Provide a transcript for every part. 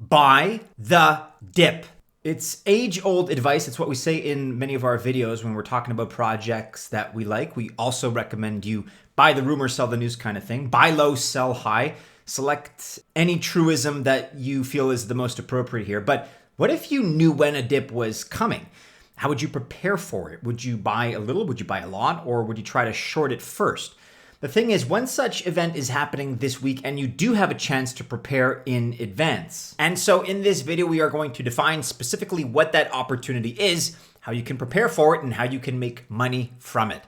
buy the dip. It's age-old advice. It's what we say in many of our videos when we're talking about projects that we like. We also recommend you buy the rumor, sell the news kind of thing. Buy low, sell high. Select any truism that you feel is the most appropriate here. But what if you knew when a dip was coming? How would you prepare for it? Would you buy a little? Would you buy a lot? Or would you try to short it first? The thing is, one such event is happening this week, and you do have a chance to prepare in advance. And so in this video, we are going to define specifically what that opportunity is, how you can prepare for it, and how you can make money from it.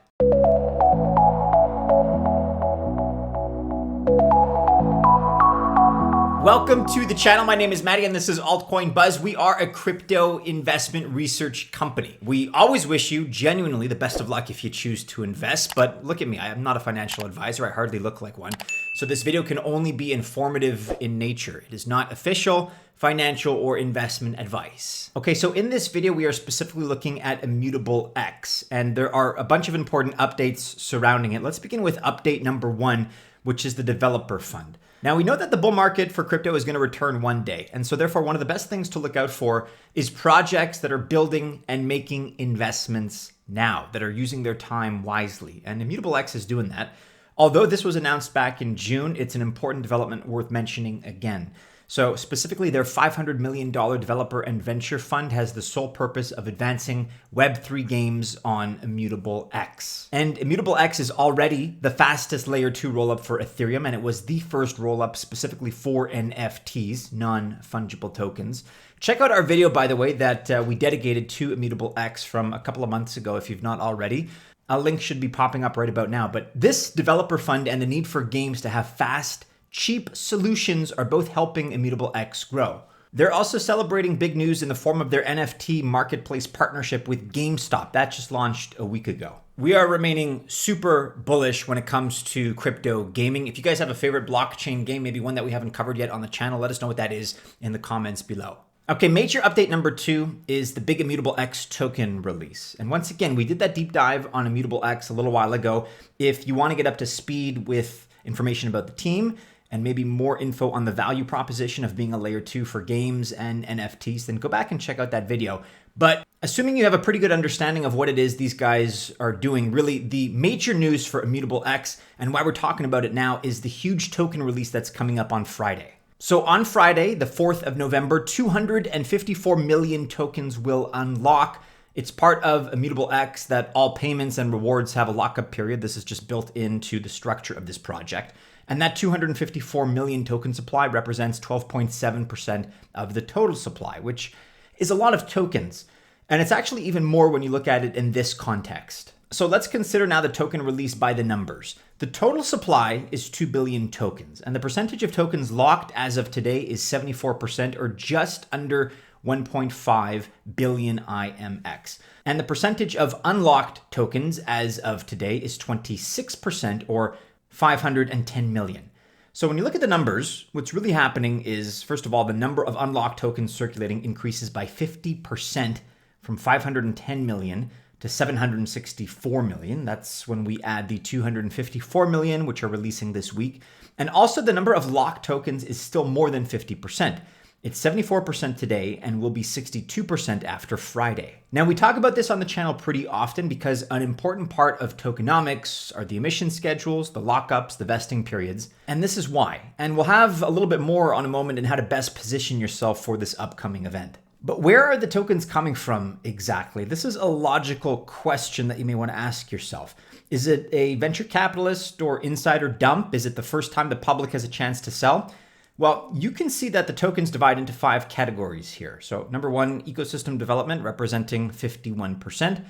Welcome to the channel. My name is Maddie and this is Altcoin Buzz. We are a crypto investment research company. We always wish you genuinely the best of luck if you choose to invest, but look at me, I am not a financial advisor. I hardly look like one. So this video can only be informative in nature. It is not official, financial, or investment advice. Okay, so in this video, we are specifically looking at Immutable X, and there are a bunch of important updates surrounding it. Let's begin with update number 1, which is the developer fund. Now, we know that the bull market for crypto is going to return one day. And so therefore, one of the best things to look out for is projects that are building and making investments now, that are using their time wisely. And Immutable X is doing that. Although this was announced back in June, it's an important development worth mentioning again. So specifically, their $500 million developer and venture fund has the sole purpose of advancing Web3 games on Immutable X. And Immutable X is already the fastest layer 2 rollup for Ethereum, and it was the first rollup specifically for NFTs, non-fungible tokens. Check out our video, by the way, that we dedicated to Immutable X from a couple of months ago if you've not already. A link should be popping up right about now. But this developer fund and the need for games to have fast, cheap solutions are both helping Immutable X grow. They're also celebrating big news in the form of their NFT marketplace partnership with GameStop. That just launched a week ago. We are remaining super bullish when it comes to crypto gaming. If you guys have a favorite blockchain game, maybe one that we haven't covered yet on the channel, let us know what that is in the comments below. Okay, major update number 2 is the big Immutable X token release. And once again, we did that deep dive on Immutable X a little while ago. If you want to get up to speed with information about the team, and maybe more info on the value proposition of being a layer 2 for games and NFTs, then go back and check out that video. But assuming you have a pretty good understanding of what it is these guys are doing, really the major news for Immutable X and why we're talking about it now is the huge token release that's coming up on Friday. So on Friday, the 4th of November, 254 million tokens will unlock. It's part of Immutable X that all payments and rewards have a lockup period. This is just built into the structure of this project. And that 254 million token supply represents 12.7% of the total supply, which is a lot of tokens. And it's actually even more when you look at it in this context. So let's consider now the token release by the numbers. The total supply is 2 billion tokens, and the percentage of tokens locked as of today is 74%, or just under 1.5 billion IMX. And the percentage of unlocked tokens as of today is 26%, or 510 million. So when you look at the numbers, what's really happening is, first of all, the number of unlocked tokens circulating increases by 50% from 510 million to 764 million. That's when we add the 254 million, which are releasing this week. And also the number of locked tokens is still more than 50%. It's 74% today and will be 62% after Friday. Now, we talk about this on the channel pretty often because an important part of tokenomics are the emission schedules, the lockups, the vesting periods, and this is why. And we'll have a little bit more on a moment in how to best position yourself for this upcoming event. But where are the tokens coming from exactly? This is a logical question that you may want to ask yourself. Is it a venture capitalist or insider dump? Is it the first time the public has a chance to sell? Well, you can see that the tokens divide into 5 categories here. So number 1, ecosystem development representing 51%,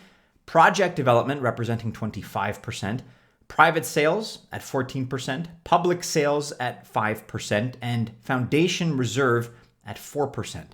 project development representing 25%, private sales at 14%, public sales at 5%, and foundation reserve at 4%.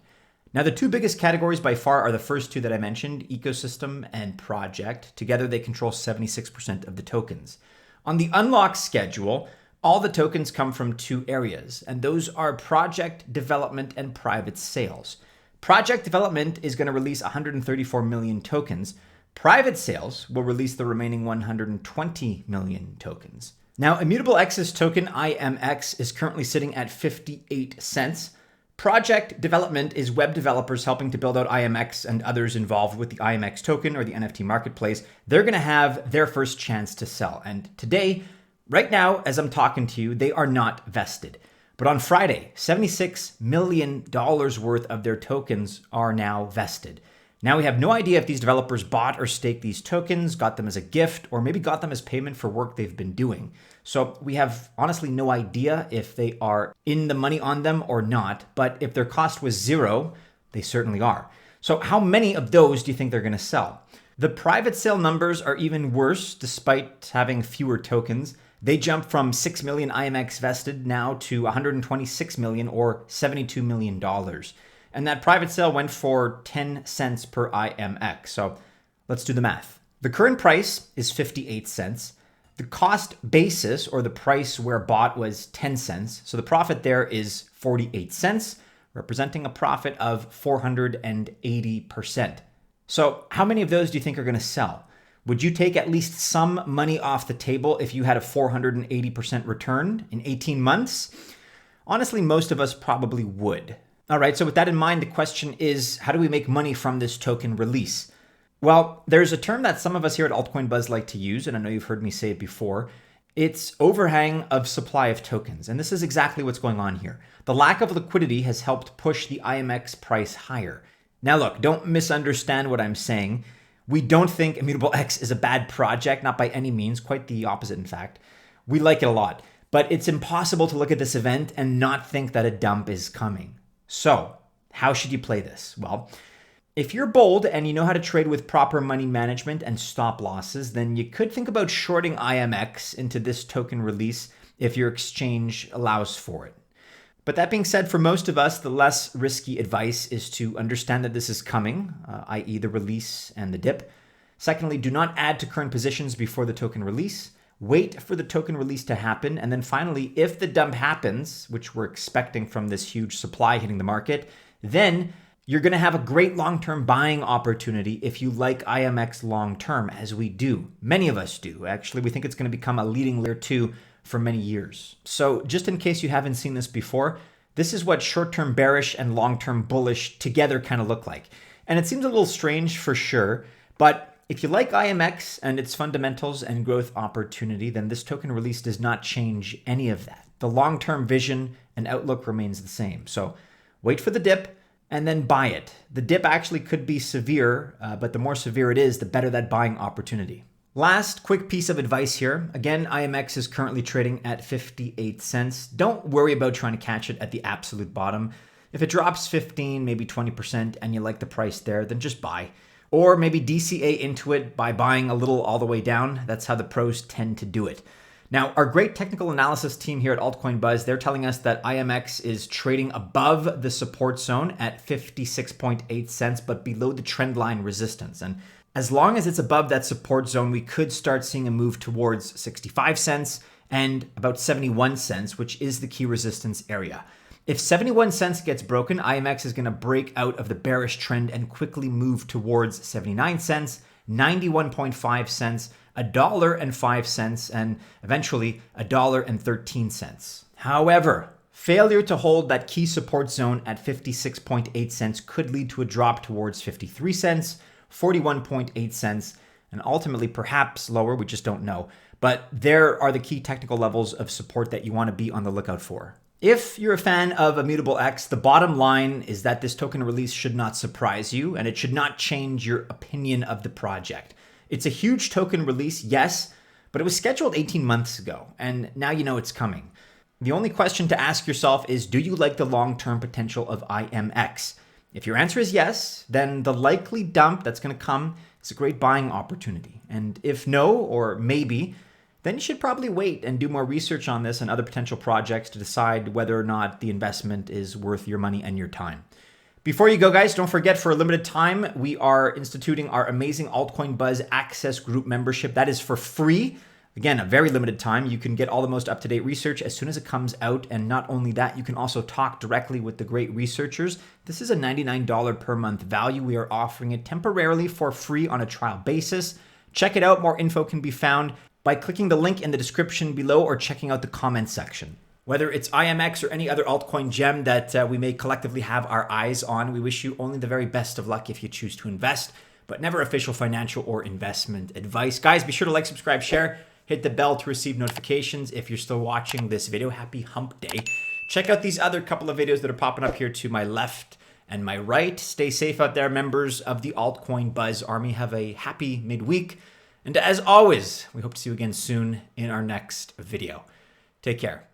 Now, the 2 biggest categories by far are the first 2 that I mentioned, ecosystem and project. Together, they control 76% of the tokens. On the unlock schedule, all the tokens come from 2 areas, and those are project development and private sales. Project development is going to release 134 million tokens. Private sales will release the remaining 120 million tokens. Now, Immutable X's token IMX is currently sitting at 58 cents. Project development is web developers helping to build out IMX and others involved with the IMX token or the NFT marketplace. They're going to have their first chance to sell. And today, right now, as I'm talking to you, they are not vested. But on Friday, $76 million worth of their tokens are now vested. Now we have no idea if these developers bought or staked these tokens, got them as a gift, or maybe got them as payment for work they've been doing. So we have honestly no idea if they are in the money on them or not, but if their cost was zero, they certainly are. So how many of those do you think they're going to sell? The private sale numbers are even worse despite having fewer tokens. They jumped from 6 million IMX vested now to 126 million or $72 million. And that private sale went for 10 cents per IMX. So let's do the math. The current price is 58 cents. The cost basis, or the price where bought, was 10 cents. So the profit there is 48 cents, representing a profit of 480%. So how many of those do you think are going to sell? Would you take at least some money off the table if you had a 480% return in 18 months? Honestly, most of us probably would. All right, so with that in mind, the question is, how do we make money from this token release? Well, there's a term that some of us here at Altcoin Buzz like to use, and I know you've heard me say it before. It's overhang of supply of tokens, and this is exactly what's going on here. The lack of liquidity has helped push the IMX price higher. Now look, don't misunderstand what I'm saying. We don't think Immutable X is a bad project, not by any means, quite the opposite in fact. We like it a lot, but it's impossible to look at this event and not think that a dump is coming. So, how should you play this? Well, if you're bold and you know how to trade with proper money management and stop losses, then you could think about shorting IMX into this token release if your exchange allows for it. But that being said, for most of us, the less risky advice is to understand that this is coming, i.e. the release and the dip. Secondly, do not add to current positions before the token release. Wait for the token release to happen. And then finally, if the dump happens, which we're expecting from this huge supply hitting the market, then you're going to have a great long-term buying opportunity if you like IMX long-term, as we do. Many of us do. Actually, we think it's going to become a leading layer 2 for many years. So just in case you haven't seen this before, this is what short-term bearish and long-term bullish together kind of look like. And it seems a little strange for sure, but if you like IMX and its fundamentals and growth opportunity, then this token release does not change any of that. The long-term vision and outlook remains the same. So wait for the dip and then buy it. The dip actually could be severe, but the more severe it is, the better that buying opportunity. Last quick piece of advice here. Again, IMX is currently trading at 58 cents. Don't worry about trying to catch it at the absolute bottom. If it drops 15, maybe 20% and you like the price there, then just buy. Or maybe DCA into it by buying a little all the way down. That's how the pros tend to do it. Now, our great technical analysis team here at Altcoin Buzz, they're telling us that IMX is trading above the support zone at 56.8 cents, but below the trend line resistance. And as long as it's above that support zone, we could start seeing a move towards 65 cents and about 71 cents, which is the key resistance area. If 71 cents gets broken, IMX is going to break out of the bearish trend and quickly move towards 79 cents, 91.5 cents, $1.05, and eventually $1.13. However, failure to hold that key support zone at 56.8 cents could lead to a drop towards 53 cents, 41.8 cents, and ultimately perhaps lower, we just don't know. But there are the key technical levels of support that you want to be on the lookout for. If you're a fan of Immutable X, the bottom line is that this token release should not surprise you and it should not change your opinion of the project. It's a huge token release, yes, but it was scheduled 18 months ago and now you know it's coming. The only question to ask yourself is, do you like the long-term potential of IMX? If your answer is yes, then the likely dump that's going to come is a great buying opportunity. And if no, or maybe, then you should probably wait and do more research on this and other potential projects to decide whether or not the investment is worth your money and your time. Before you go, guys, don't forget, for a limited time, we are instituting our amazing Altcoin Buzz Access Group membership. That is for free. Again, a very limited time. You can get all the most up-to-date research as soon as it comes out. And not only that, you can also talk directly with the great researchers. This is a $99 per month value. We are offering it temporarily for free on a trial basis. Check it out. More info can be found by clicking the link in the description below or checking out the comment section. Whether it's IMX or any other altcoin gem that we may collectively have our eyes on, we wish you only the very best of luck if you choose to invest, but never official financial or investment advice. Guys, be sure to like, subscribe, share, hit the bell to receive notifications. If you're still watching this video, happy hump day. Check out these other couple of videos that are popping up here to my left and my right. Stay safe out there, members of the Altcoin Buzz Army. Have a happy midweek. And as always, we hope to see you again soon in our next video. Take care.